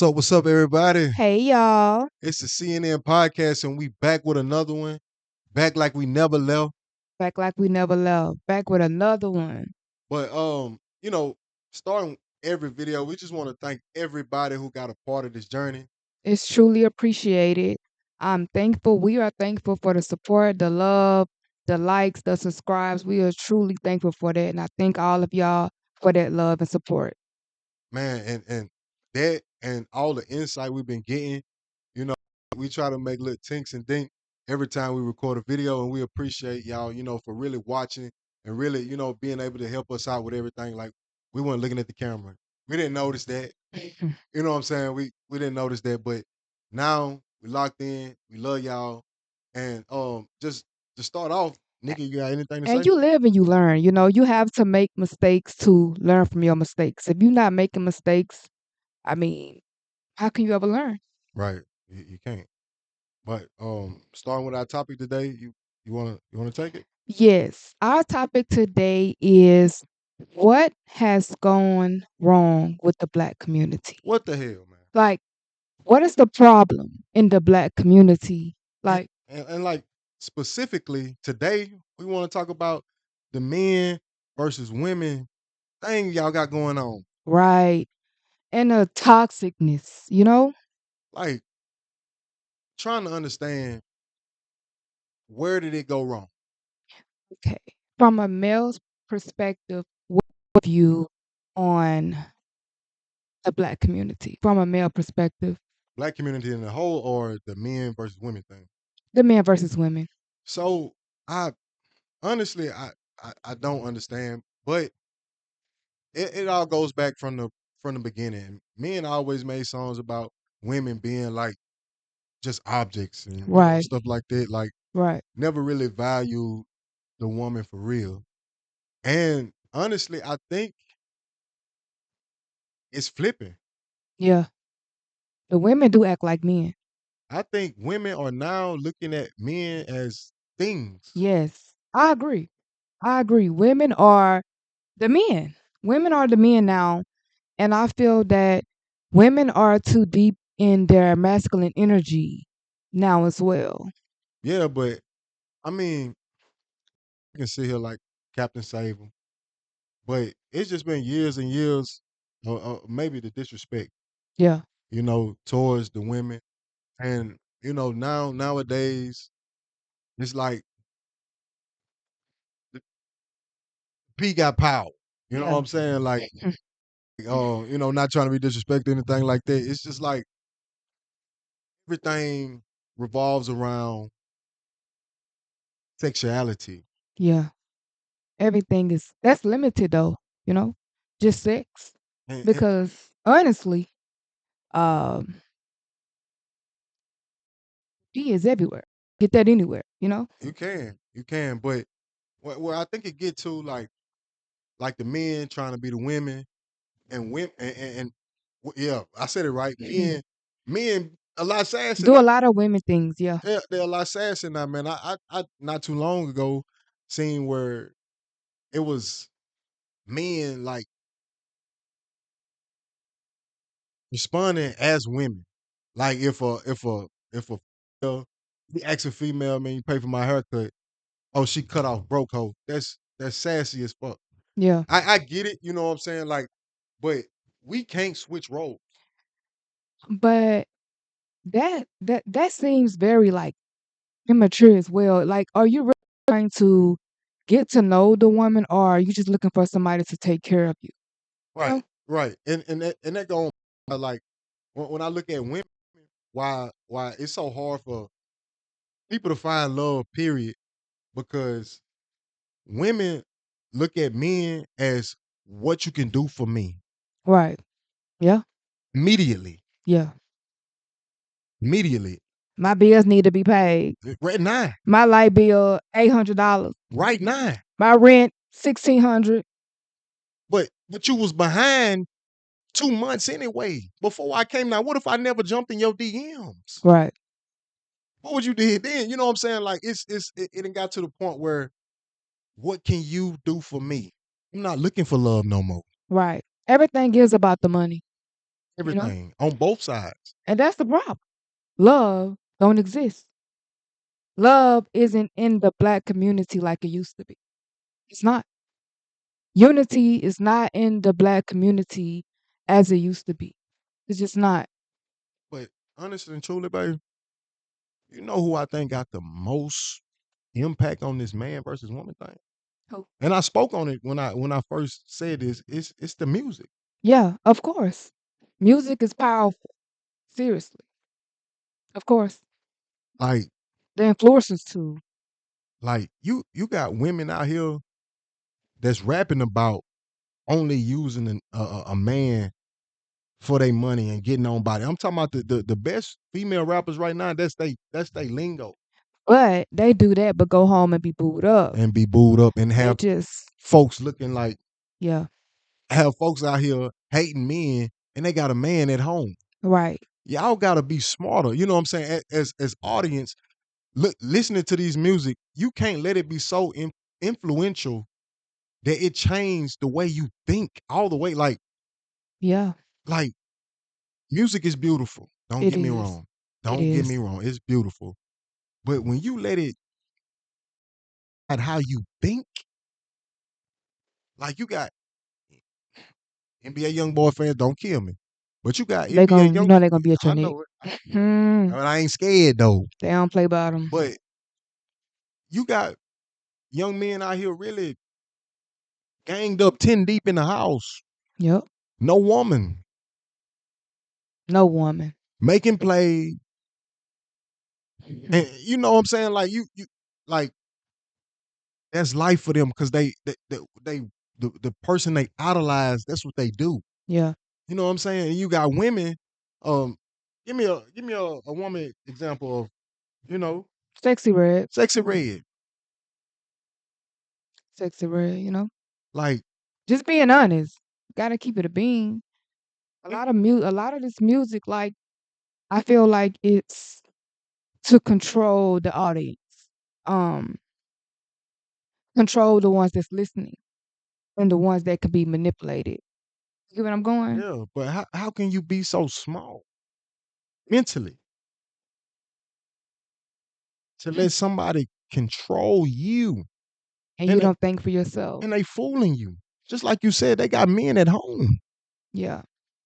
What's up, everybody? Hey y'all. It's the CNN podcast, and we back with another one. Back like we never left. Back like we never left. Back with another one. But starting every video, we just want to thank everybody who got a part of this journey. It's truly appreciated. I'm thankful. We are thankful for the support, the love, the likes, the subscribes. We are truly thankful for that. And I thank all of y'all for that love and support. Man, and that and all the insight we've been getting, you know, we try to make little tinks and dink every time we record a video, and we appreciate y'all, for really watching and really, being able to help us out with everything. Like we weren't looking at the camera. We didn't notice that. You know what I'm saying? We didn't notice that, but now we locked in. We love y'all. And just to start off, Nikki, you got anything to And say? you live and you learn. You have to make mistakes to learn from your mistakes. If you're not making mistakes, I mean, how can you ever learn? Right. You can't. But starting with our topic today, you wanna take it? Yes, our topic today is what has gone wrong with the Black community? What the hell, man? Like, what is the problem in the Black community? And, Like, and like specifically today, we want to talk about the men versus women thing y'all got going on. right, and the toxicness. Like trying to understand where did it go wrong? Okay. From a male's perspective, what view on the Black community? From a male perspective, Black community in the whole or the men versus women thing? the men versus women. So I honestly I don't understand, but it all goes back from the beginning. Men always made songs about women being like just objects and Right, stuff like that. Like right. never really valued the woman for real. And honestly, I think it's flipping. Yeah. The women do act like men. I think women are now looking at men as things. Yes, I agree. I agree. Women are the men. Women are the men now. And I feel that women are too deep in their masculine energy now as well. Yeah, but I mean, you can sit here like Captain Save 'em, but it's just been years and years, maybe the disrespect, Yeah. towards the women. And, nowadays, it's like the P got power. You know what Yeah. I'm saying? Like, not trying to be disrespectful or anything like that. It's just like everything revolves around sexuality. Yeah. Everything is that's limited though, you know? Just sex. And Because honestly, um, she is everywhere. Get that anywhere? you can, but where I think it get to like the men trying to be the women and women yeah, I said it right. Men a lot sassy Do now. a lot of women things, yeah. They're a lot sassy now, man. I not too long ago seen where it was men like responding as women. Like if a female, he asks a female, man, you pay for my haircut. Oh, she cut off broke hoe. That's sassy as fuck. Yeah. I get it, you know what I'm saying? Like, but we can't switch roles. But that seems very like immature as well. Like, are you really trying to get to know the woman, or are you just looking for somebody to take care of you? Right, Oh, right. And that go on like when I look at women, why it's so hard for people to find love, period, because women look at men as what you can do for me right. Yeah. immediately. Yeah. Immediately. My bills need to be paid. Right now. My light bill $800. Right now. My rent 1,600. But you was behind 2 months anyway before I came. Now, what if I never jumped in your DMs? Right. What would you did then? You know what I'm saying? Like it done got to the point where what can you do for me? I'm not looking for love no more. Right. Everything is about the money. you know? everything on both sides. And that's the problem. Love don't exist. Love isn't in the black community like it used to be. It's not. Unity is not in the black community as it used to be. It's just not. But honestly and truly, baby, you know who I think got the most impact on this man versus woman thing? Who? And I spoke on it when I first said this. It's the music. Yeah, of course. Music is powerful. Seriously. Of course. Like The influencers too. you got women out here that's rapping about only using a man for their money and getting on body. I'm talking about the best female rappers right now. That's they lingo But they do that but go home and be booed up. and be booed up and They have just folks looking like yeah, have folks out here hating men and they got a man at home. right. Y'all gotta be smarter. You know what I'm saying? As audience, listening to these music, you can't let it be so influential that it changed the way you think all the way. Yeah, Like music is beautiful. Don't it get me is. wrong. It Don't get is. me wrong. It's beautiful. But when you let it at how you think, like you got NBA young boy fans, don't kill me. But you got They NBA gon' you young. know they gonna be at your I neck. know it. Hmm. I ain't scared though. They don't play by them. But you got young men out here really ganged up 10 deep in the house. Yep. No woman. No woman. Making play. Mhm. And you know what I'm saying? Like you like that's life for them because they the person they idolize, that's what they do. Yeah. You know what I'm saying? And you got women. Um, give me a woman example of, you know, Sexy red. sexy red. Sexy red, you know? Like Just being honest. Gotta keep it a bean. A lot of this music, like, I feel like it's to control the audience. Um, control the ones that's listening and the ones that can be manipulated. You get what I'm going? yeah, but how can you be so small mentally to let somebody control you And you and they, don't think for yourself. and they fooling you? Just like you said, they got men at home. Yeah.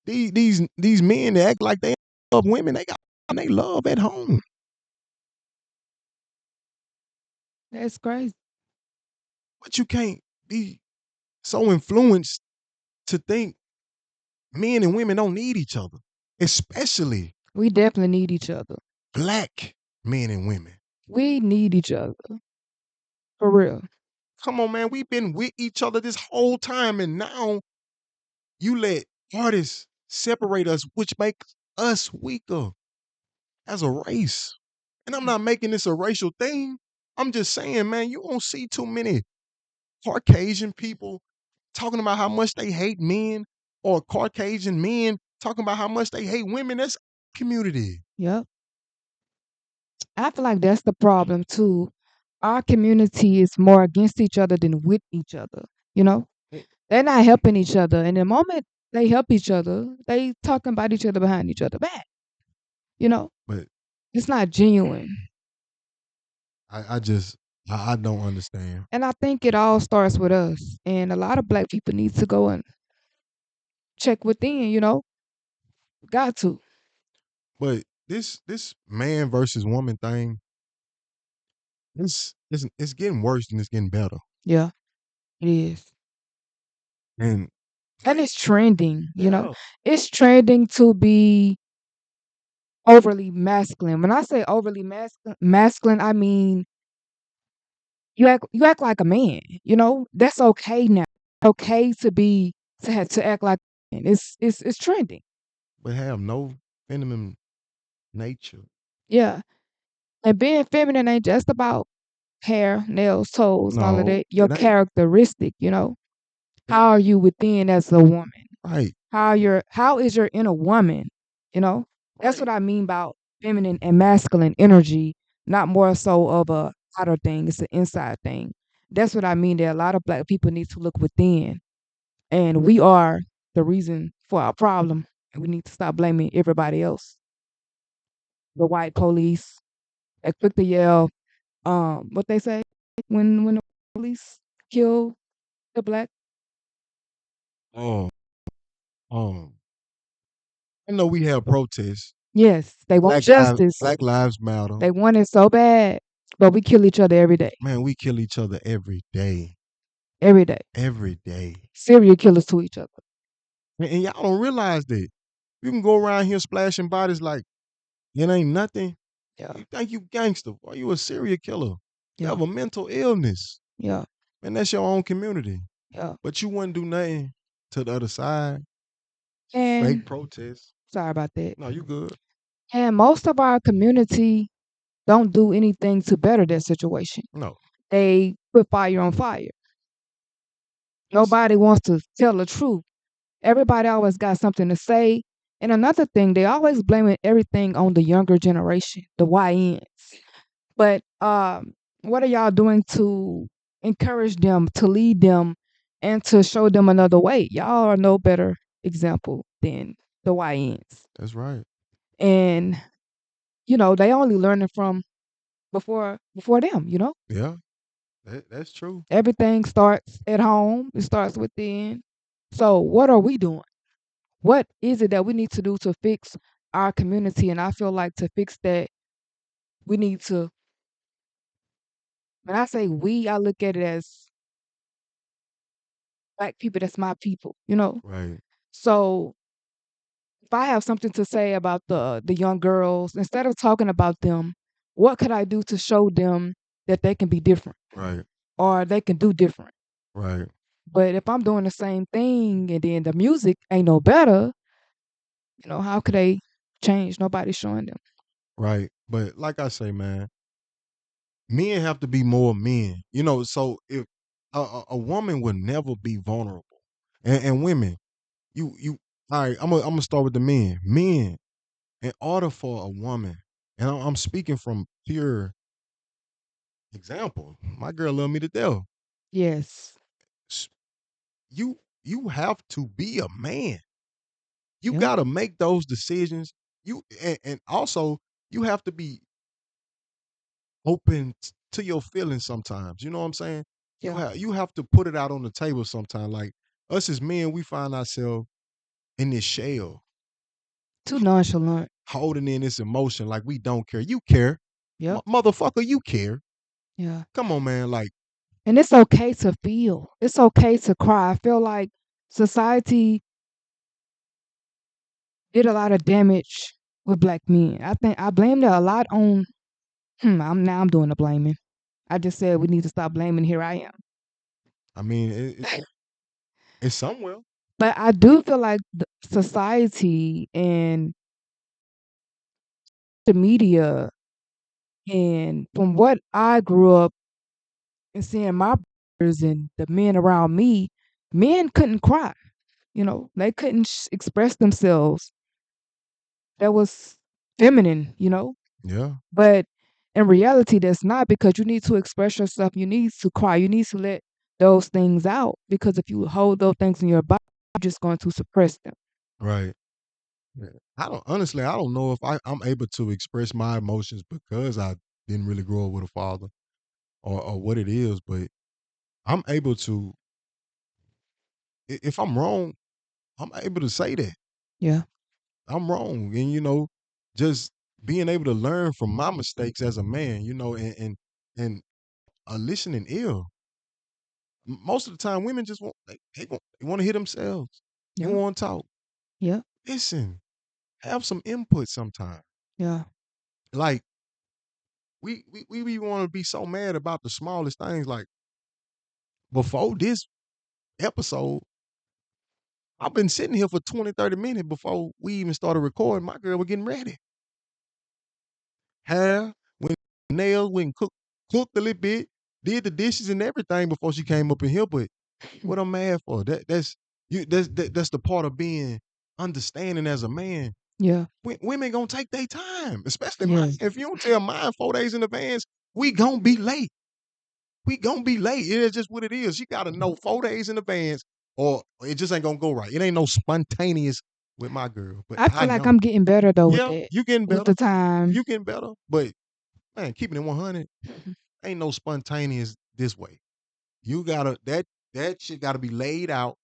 These men that act like they love women, they got they love at home. That's crazy. But you can't be so influenced to think men and women don't need each other, especially We definitely need each other. black men and women. We need each other. For real. Come on, man. We've been with each other this whole time, and now you let artists separate us, which makes us weaker as a race. And I'm not making this a racial thing. I'm just saying, man, you won't see too many Caucasian people talking about how much they hate men or Caucasian men talking about how much they hate women. That's community. Yep. I feel like that's the problem too. Our community is more against each other than with each other. You know? Eh, They're not helping each other. And the moment they help each other, they talking about each other behind each other back. You know? But It's not genuine. I don't understand. And I think it all starts with us. And a lot of black people need to go and check within, you know? Got to. But this man versus woman thing, it's getting worse and it's getting better. Yeah, it is. And And like, it's trending, you know? yeah, It's trending to be overly masculine. When I say overly masculine, I mean you act like a man, you know? That's okay now. Okay to be to act like a man. It's trending. but have no feminine nature. Yeah. And being feminine ain't just about hair, nails, toes, and all of No, that. Your it ain't. characteristic, you know? It- How are you within as a woman? Right, How is your inner woman? You know? That's what right. I mean about feminine and masculine energy, not more so of a outer thing, it's an inside thing. That's what I mean that a lot of black people need to look within. And we are the reason for our problem. And we need to stop blaming everybody else. The white police, they quick to yell, what they say when the police kill the black. Oh, um, I know we have protests. Yes, they want justice. Black Lives Matter. They want it so bad, but we kill each other every day. Man, we kill each other every day. Every day. Every day. Serial killers to each other. And y'all don't realize that. You can go around here splashing bodies like it ain't nothing. Yeah. You think you gangster, or you a serial killer. You Yeah. have a mental illness. Yeah. And that's your own community. Yeah. But you wouldn't do nothing to the other side. And Fake protests. sorry about that. No, you good. And most of our community don't do anything to better their situation. No. They put fire on fire. It's, Nobody wants to tell the truth. Everybody always got something to say. And another thing, they always blaming everything on the younger generation, the YNs. But what are y'all doing to encourage them, to lead them, and to show them another way? Y'all are no better example than the YNs. that's right. And they only learning from before them. Yeah, that's true. Everything starts at home. It starts within. So what are we doing? What is it that we need to do to fix our community? And I feel like to fix that, we need to, when I say we, I look at it as black people, that's my people. Right. So if I have something to say about the young girls, instead of talking about them, what could I do to show them that they can be different Right. or they can do different? Right. But if I'm doing the same thing and then the music ain't no better, how could they change? Nobody's showing them. Right. But like I say, man, men have to be more men. So if a woman would never be vulnerable. And women, you all right, I'm gonna start with the men. Men, in order for a woman, and I'm speaking from pure example. My girl love me to death. Yes. S- you have to be a man. You Yep. gotta make those decisions. And also you have to be open to your feelings sometimes. You know what I'm saying? Yeah. You have to put it out on the table sometimes. Like us as men, we find ourselves in this shell, Too nonchalant. holding in this emotion like we don't care. You care. Yep. Motherfucker, you care. Yeah. Come on, man. Like, And it's okay to feel. It's okay to cry. I feel like society did a lot of damage with black men. I think I blamed it a lot on I'm doing the blaming. I just said we need to stop blaming. Here I am. I mean, it's somewhere. But I do feel like the society and the media, and from what I grew up and seeing my brothers and the men around me, men couldn't cry. They couldn't express themselves. That was feminine. Yeah. But in reality, that's not, because you need to express yourself. You need to cry. You need to let those things out, because if you hold those things in your body, you're just going to suppress them. Right. Yeah. I don't know if I'm able to express my emotions because I didn't really grow up with a father or what it is, but I'm able to if I'm wrong, I'm able to say that. Yeah. I'm wrong. And just being able to learn from my mistakes as a man, and a listening ear. Most of the time women just want to hear themselves. They Yeah. want to talk. Yeah. Listen, have some input sometime. Yeah. Like we want to be so mad about the smallest things. Like before this episode, I've been sitting here for 20, 30 minutes before we even started recording. My girl was getting ready. Hair, went nails, went cooked a little bit, did the dishes and everything before she came up in here. But what I'm mad for, that's the part of being understanding as a man. Yeah. Women gonna take their time, especially mine. Yes. If you don't tell mine 4 days in advance, we gonna be late. We gonna be late. It is just what it is. You gotta know 4 days in advance, or it just ain't gonna go right. It ain't no spontaneous. with my girl. But I I feel like know, I'm getting better though with yeah, that. you getting With better. the time. You getting better. But man, keeping it 100 ain't no spontaneous this way. You gotta that shit gotta be laid out,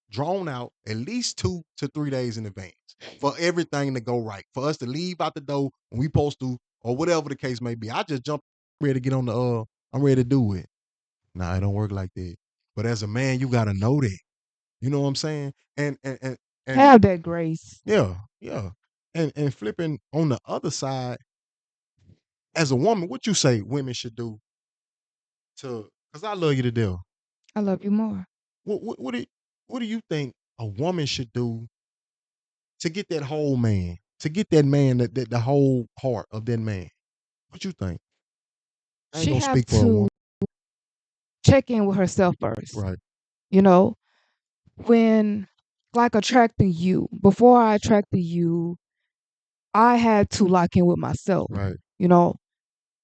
drawn out at least 2 to 3 days in advance for everything to go right. For us to leave out the door when we supposed to, or whatever the case may be. I just jump ready to get on the I'm ready to do it. Nah, it don't work like that. But as a man, you gotta know that. You know what I'm saying? And Have that grace. yeah, yeah. And flipping on the other side, as a woman, what you say women should do to because I love you to death. I love you more. What do you think a woman should do to get that whole man, to get that man, that the whole heart of that man? What you think? I ain't She gonna have speak for a to woman. check in with herself first. Right, You know, when like attracting you, before I attracted you, I had to lock in with myself. right, You know,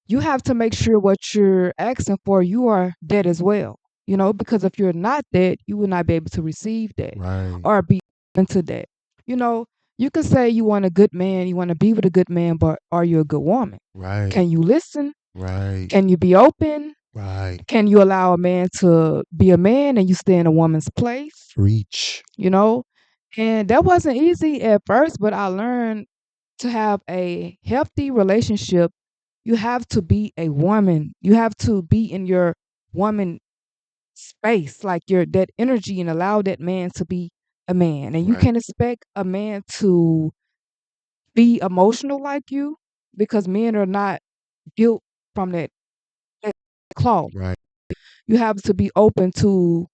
you have to make sure what you're asking for, you are that as well. You know, because if you're not that, you will not be able to receive that right, or be into that. You know, you can say you want a good man, you want to be with a good man, but are you a good woman? right, Can you listen? right, Can you be open? right. Can you allow a man to be a man and you stay in a woman's place? Reach. You know, and that wasn't easy at first, but I learned to have a healthy relationship. You have to be a woman. You have to be in your woman space, like your that energy, and allow that man to be a man. And you Right, can expect a man to be emotional like you because men are not built from that cloth. right, You have to be open to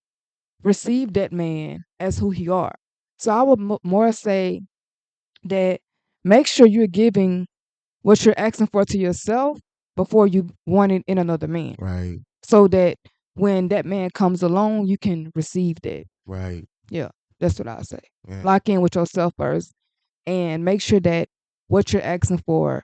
receive that man as who he are. So I would more say that make sure you're giving what you're asking for to yourself before you want it in another man, right, so that when that man comes along, you can receive that. right. Yeah, that's what I say. Man, Lock in with yourself first and make sure that what you're asking for,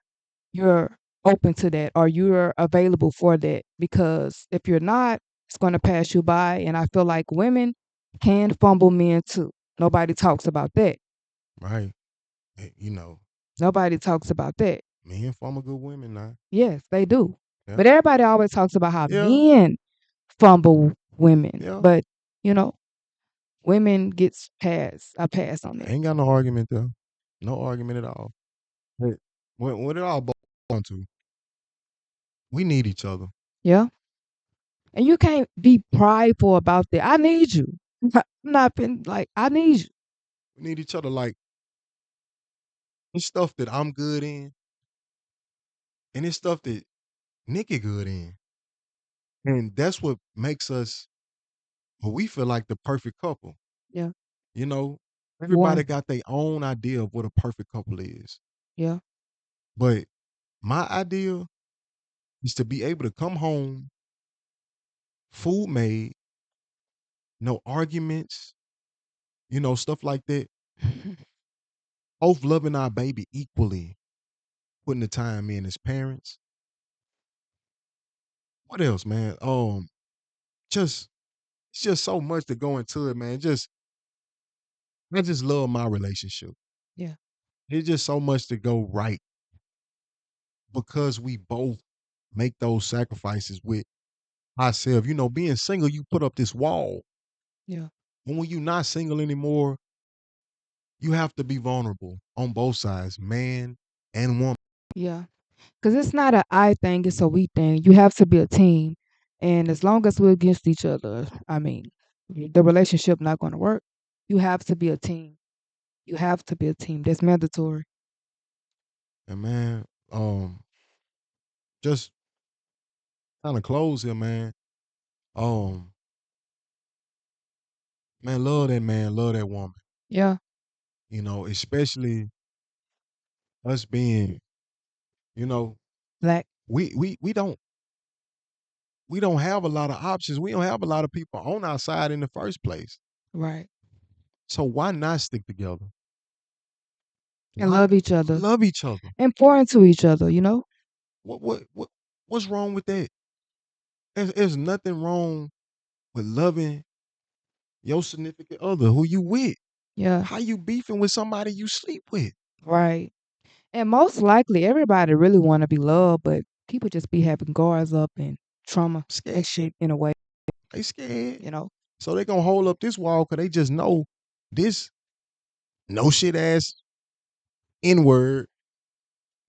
you're open to that or you're available for that. Because if you're not, it's going to pass you by. And I feel like women can fumble men too. Nobody talks about that. right. Nobody talks about that. Men form a good women now. Yes, they do. Yeah, But everybody always talks about how yeah, men fumble women. yeah. But, you know, women gets a pass on I that. ain't got no argument there. No argument at all. But when it all boils down to, we need each other. Yeah. And you can't be prideful about that. I need you. I'm not been like, I need you. We need each other. Like it's stuff that I'm good in, and it's stuff that Nikki good in, and that's what makes us. What we feel like the perfect couple. Yeah. You know, everybody One. got their own idea of what a perfect couple is, Yeah. but my idea is to be able to come home, food made, no arguments, stuff like that. Both loving our baby equally, putting the time in as parents. What else, man? Just it's just so much to go into it, man. I just love my relationship. Yeah. It's just so much to go right because we both make those sacrifices with ourselves. Being single, you put up this wall. Yeah. And when you're not single anymore, you have to be vulnerable on both sides, man and woman. Yeah. Because it's not a I thing, it's a we thing. You have to be a team. And as long as we're against each other, I mean, the relationship not going to work. You have to be a team. You have to be a team. That's mandatory. And man, just kind of close here, man. Um, man, love that man, love that woman. Yeah. Especially us being, you know, Black. we don't have a lot of options. We don't have a lot of people on our side in the first place. Right. So why not stick together? And Why love each other. love each other? And pour into each other, you know? What's wrong with that? There's nothing wrong with loving your significant other, who you with. Yeah. How you beefing with somebody you sleep with? Right. And most likely everybody really wanna be loved, but people just be having guards up and trauma Scared. that shit in a way, They scared. you know. So they gonna hold up this wall because they just know this no shit ass N-word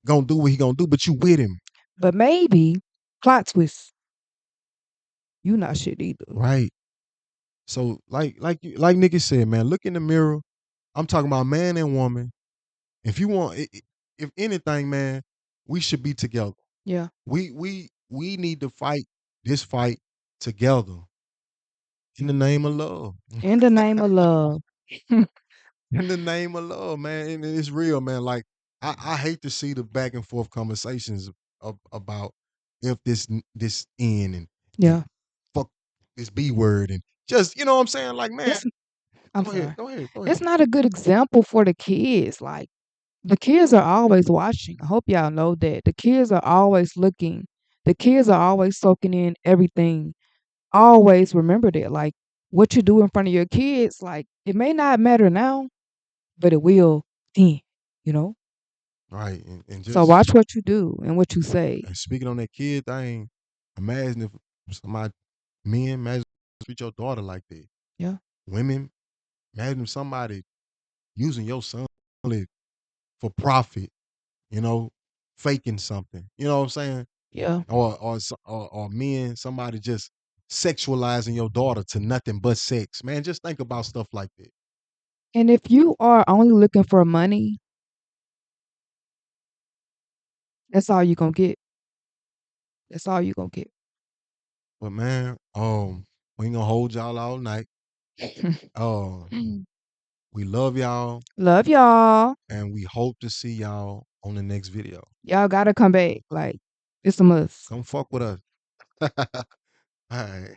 gonna do what he gonna do, but you with him. But maybe, plot twist, you not shit either. Right. So like Nikki said, man, look in the mirror. I'm talking about man and woman. If you want, if anything, man, we should be together. Yeah. We need to fight this fight together in the name of love. In the name of love. In the name of love, man. And it's real, man. Like I hate to see the back and forth conversations about if this end and Yeah. fuck this B word and just you know what I'm saying. Like, man, It's I'm go ahead, sorry. go ahead, go It's ahead. not a good example for the kids, like, the kids are always watching. I hope y'all know that. The kids are always looking. The kids are always soaking in everything. Always remember that, like, what you do in front of your kids, like, it may not matter now, but it will then, you know? Right, and So just watch what you do and what you say. and speaking on that kid thing, imagine if somebody men imagine treat your daughter like that. Yeah. Women, imagine if somebody using your son for profit, you know, faking something. You know what I'm saying? Yeah. Or men, somebody just sexualizing your daughter to nothing but sex. Man, just think about stuff like that. And if you are only looking for money, that's all you're gonna get. That's all you're gonna get. But man, we ain't gonna hold y'all all night. Um, we love y'all Love y'all. and we hope to see y'all on the next video. Y'all gotta come back. Like, it's a must. Come fuck with us. All right.